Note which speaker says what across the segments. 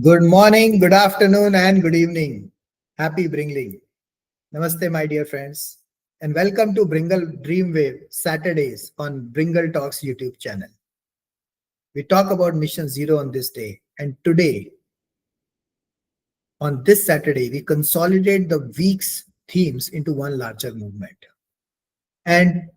Speaker 1: Good morning, good afternoon, and good evening. Happy Bringling. Namaste, my dear friends, and welcome to Bringle Dreamwave Saturdays on Bringle Talks YouTube channel. We talk about Mission Zero on this day, and today, on this Saturday, we consolidate the week's themes into one larger movement. And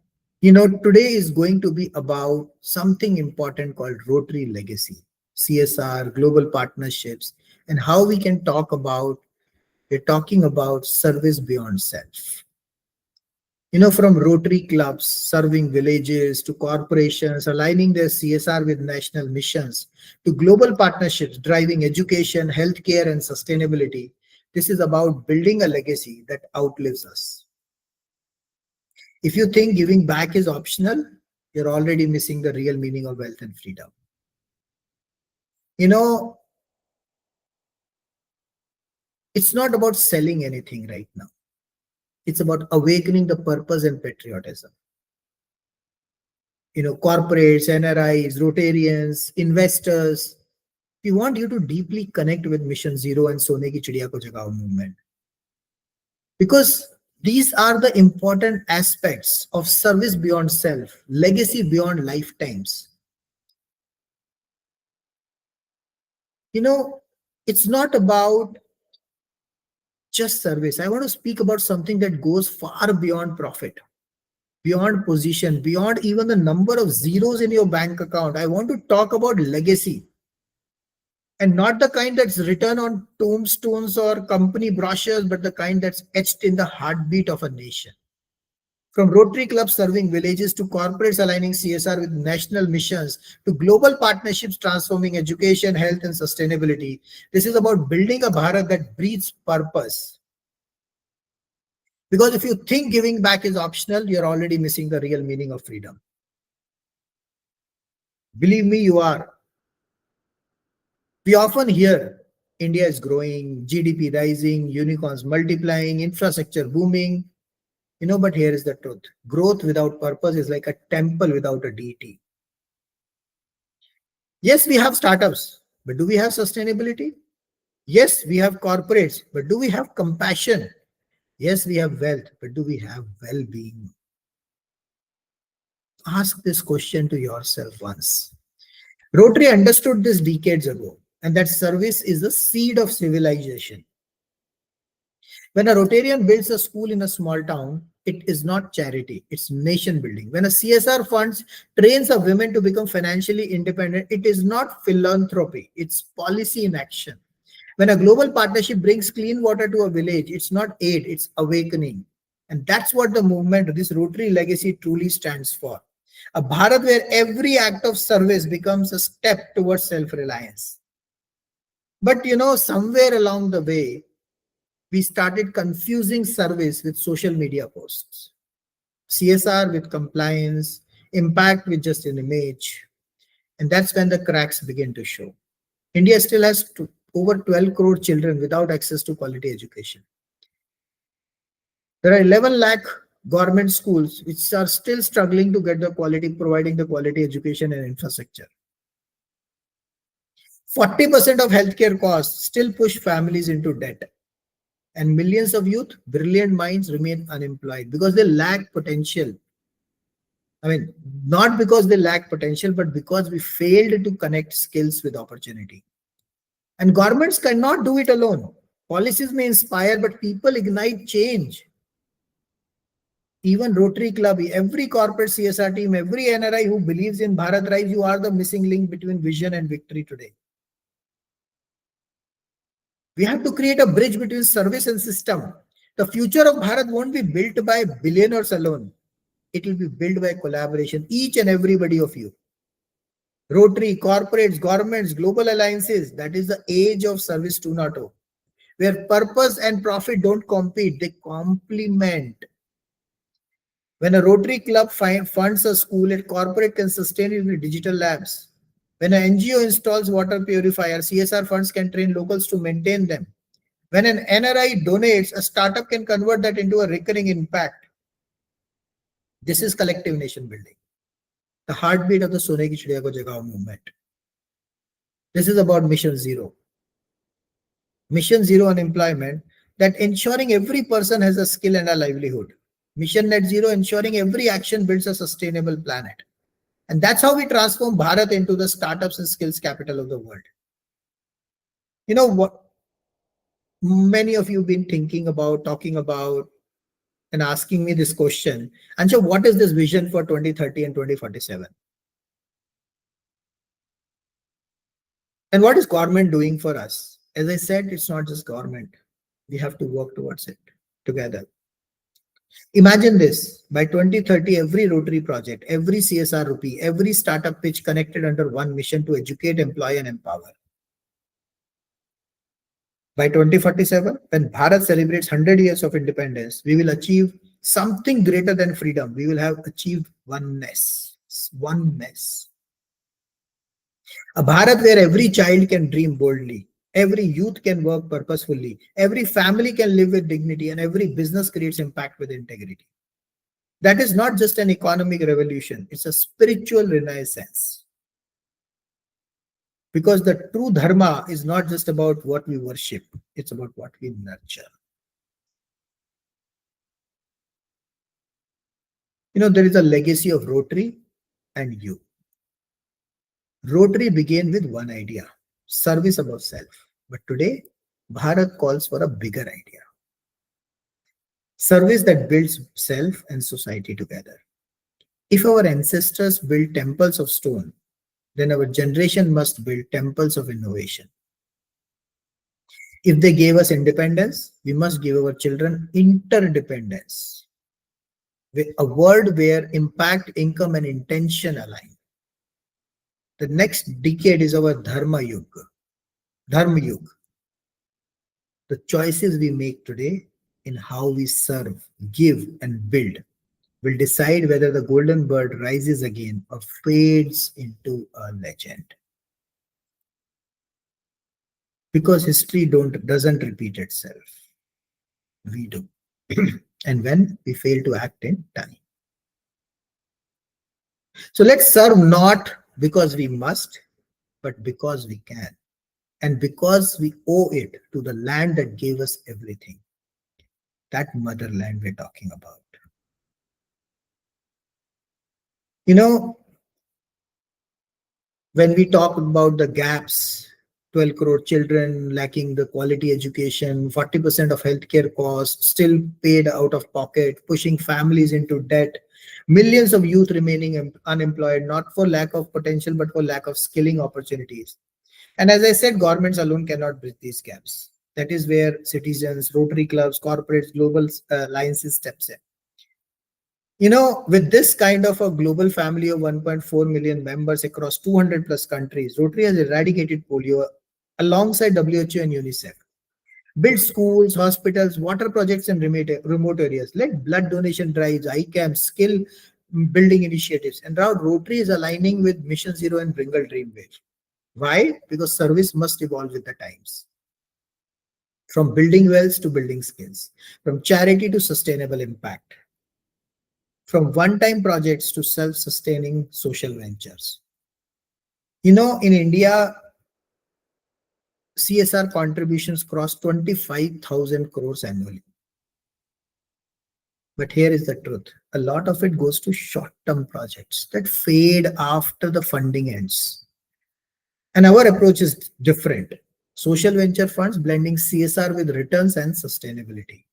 Speaker 1: today is going to be about something important called Rotary Legacy, CSR, global partnerships, and how we can talk about we're talking about service beyond self. From Rotary clubs serving villages to corporations aligning their CSR with national missions to global partnerships driving education, healthcare, and sustainability. This is about building a legacy that outlives us. If you think giving back is optional, you're already missing the real meaning of wealth and freedom. It's not about selling anything right now. It's about awakening the purpose and patriotism. Corporates, NRIs, Rotarians, investors, we want you to deeply connect with MissionZero and Sone ki Chidiya ko Jagao movement. Because these are the important aspects of service beyond self, legacy beyond lifetimes. It's not about just service. I want to speak about something that goes far beyond profit, beyond position, beyond even the number of zeros in your bank account. I want to talk about legacy. And not the kind that's written on tombstones or company brochures, but the kind that's etched in the heartbeat of a nation. From Rotary clubs serving villages to corporates aligning CSR with national missions to global partnerships transforming education, health, and sustainability, this is about building a Bharat that breathes purpose. Because if you think giving back is optional, you're already missing the real meaning of freedom. Believe me, you are. We often hear India is growing, GDP rising, unicorns multiplying, infrastructure booming. But here is the truth. Growth without purpose is like a temple without a deity. Yes, we have startups, but do we have sustainability? Yes, we have corporates, but do we have compassion? Yes, we have wealth, but do we have well-being? Ask this question to yourself once. Rotary understood this decades ago, and that service is the seed of civilization. When a Rotarian builds a school in a small town, it is not charity, it's nation building. When a CSR funds trains a women to become financially independent, it is not philanthropy, it's policy in action. When a global partnership brings clean water to a village, it's not aid, it's awakening. And that's what the movement, this Rotary legacy truly stands for. A Bharat where every act of service becomes a step towards self-reliance. But somewhere along the way, we started confusing service with social media posts, CSR with compliance, impact with just an image. And that's when the cracks begin to show. India still has over 12 crore children without access to quality education. There are 11 lakh government schools which are still struggling to get providing the quality education and infrastructure. 40% of healthcare costs still push families into debt. And millions of youth, brilliant minds remain unemployed because they lack potential. Not because they lack potential, but because we failed to connect skills with opportunity. And governments cannot do it alone. Policies may inspire, but people ignite change. Even Rotary Club, every corporate CSR team, every NRI who believes in Bharat Rise, you are the missing link between vision and victory today. We have to create a bridge between service and system. The future of Bharat won't be built by billionaires alone. It will be built by collaboration, each and everybody of you. Rotary, corporates, governments, global alliances, that is the age of service 2.0, where purpose and profit don't compete, they complement. When a Rotary club funds a school, a corporate can sustain it with digital labs. When an NGO installs water purifiers, CSR funds can train locals to maintain them. When an NRI donates, a startup can convert that into a recurring impact. This is collective nation building, the heartbeat of the Sone ki Chidiya ko Jagao movement. This is about Mission Zero. Mission Zero Unemployment, that ensuring every person has a skill and a livelihood. Mission Net Zero, ensuring every action builds a sustainable planet. And that's how we transform Bharat into the startups and skills capital of the world. You know what? Many of you have been thinking about, talking about, and asking me this question. And so, what is this vision for 2030 and 2047? And what is government doing for us? As I said, it's not just government. We have to work towards it together. Imagine this, by 2030, every Rotary project, every CSR rupee, every startup pitch connected under one mission to educate, employ, and empower. By 2047, when Bharat celebrates 100 years of independence, we will achieve something greater than freedom. We will have achieved oneness. Oneness. A Bharat where every child can dream boldly, every youth can work purposefully, every family can live with dignity, and every business creates impact with integrity. That is not just an economic revolution, it's a spiritual renaissance. Because the true dharma is not just about what we worship, it's about what we nurture. You know, there is a legacy of Rotary and you. Rotary began with one idea, service above self. But today, Bharat calls for a bigger idea. Service that builds self and society together. If our ancestors built temples of stone, then our generation must build temples of innovation. If they gave us independence, we must give our children interdependence. A world where impact, income, and intention align. The next decade is our Dharma Yuga. Dharma Yuga. The choices we make today in how we serve, give, and build will decide whether the golden bird rises again or fades into a legend. Because history doesn't repeat itself. We do. And when we fail to act in time. So let's serve not because we must, but because we can. And because we owe it to the land that gave us everything. That motherland we're talking about. You know, when we talk about the gaps, 12 crore children lacking the quality education, 40% of healthcare costs still paid out of pocket, pushing families into debt, millions of youth remaining unemployed, not for lack of potential, but for lack of skilling opportunities. And as I said, governments alone cannot bridge these gaps. That is where citizens, Rotary clubs, corporates, global alliances steps in. You know, with this kind of a global family of 1.4 million members across 200 plus countries, Rotary has eradicated polio alongside WHO and UNICEF. Build schools, hospitals, water projects in remote areas, led blood donation drives, eye camps, skill building initiatives. And now Rotary is aligning with MissionZero and Bringle Dreamwave. Why? Because service must evolve with the times. From building wells to building skills, from charity to sustainable impact, from one-time projects to self-sustaining social ventures. You know, in India, CSR contributions cross 25,000 crores annually. But here is the truth. A lot of it goes to short-term projects that fade after the funding ends. And our approach is different. Social venture funds blending CSR with returns and sustainability.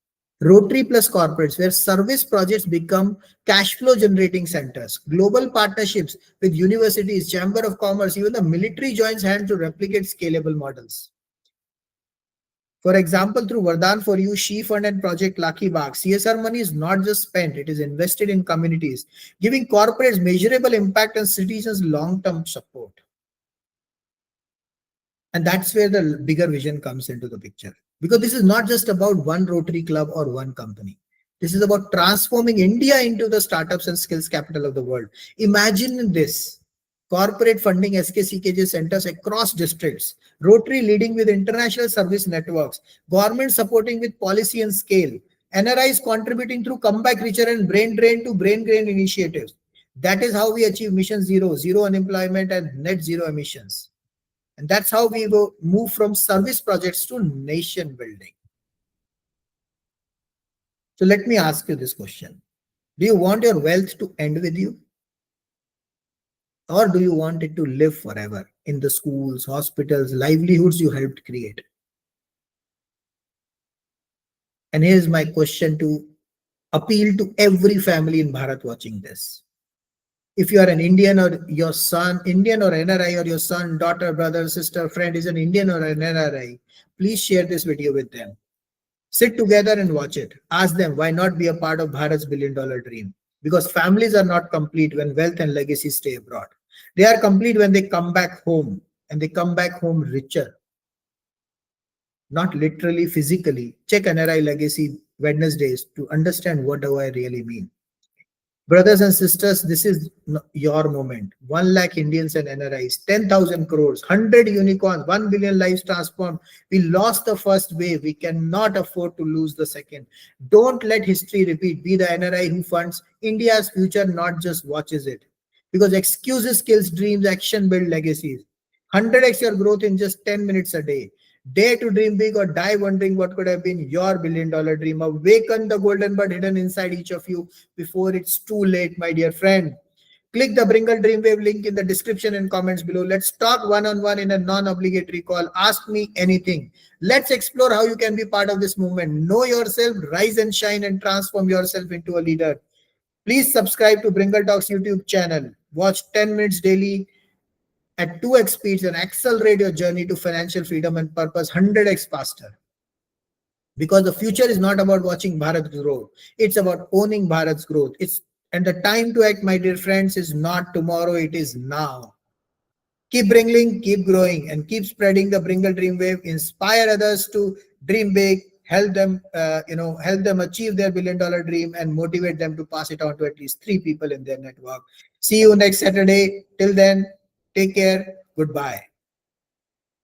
Speaker 1: Rotary plus corporates, where service projects become cash flow generating centers. Global partnerships with universities, Chamber of Commerce, even the military joins hands to replicate scalable models. For example, through Vardhan for You, She Fund and Project Lucky Bagh, CSR money is not just spent, it is invested in communities, giving corporates measurable impact and citizens long-term support. And that's where the bigger vision comes into the picture. Because this is not just about one Rotary club or one company. This is about transforming India into the startups and skills capital of the world. Imagine this. Corporate funding SKCKJ centers across districts. Rotary leading with international service networks. Government supporting with policy and scale. NRIs contributing through comeback richer and brain drain to brain drain initiatives. That is how we achieve Mission Zero, zero unemployment and net zero emissions. And that's how we will move from service projects to nation building. So let me ask you this question. Do you want your wealth to end with you? Or do you want it to live forever in the schools, hospitals, livelihoods you helped create? And here's my question to appeal to every family in Bharat watching this. If you are an Indian or your son, Indian or NRI, or your son, daughter, brother, sister, friend is an Indian or an NRI, please share this video with them. Sit together and watch it. Ask them why not be a part of Bharat's billion-dollar dream. Because families are not complete when wealth and legacy stay abroad. They are complete when they come back home, and they come back home richer. Not literally, physically. Check NRI Legacy Wednesdays to understand what do I really mean. Brothers and sisters, this is your moment. 1 lakh Indians and NRIs, 10,000 crores, 100 unicorns, 1 billion lives transformed. We lost the first wave. We cannot afford to lose the second. Don't let history repeat. Be the NRI who funds India's future, not just watches it. Because excuses kills dreams, action build legacies. 100x your growth in just 10 minutes a day. Dare to dream big or die wondering what could have been your billion-dollar dream. Awaken the golden bird hidden inside each of you before it's too late, my dear friend. Click the Bringle Dreamwave link in the description and comments below. Let's talk one-on-one in a non-obligatory call. Ask me anything. Let's explore how you can be part of this movement. Know yourself, rise and shine, and transform yourself into a leader. Please subscribe to Bringle Talks YouTube channel. Watch 10 minutes daily at 2x speeds and accelerate your journey to financial freedom and purpose 100x faster. Because the future is not about watching Bharat grow. It's about owning Bharat's growth. And the time to act, my dear friends, is not tomorrow, it is now. Keep bringing, keep growing, and keep spreading the Bringle Dream Wave. Inspire others to dream big, help them, help them achieve their billion-dollar dream, and motivate them to pass it on to at least 3 people in their network. See you next Saturday. Till then, take care. Goodbye.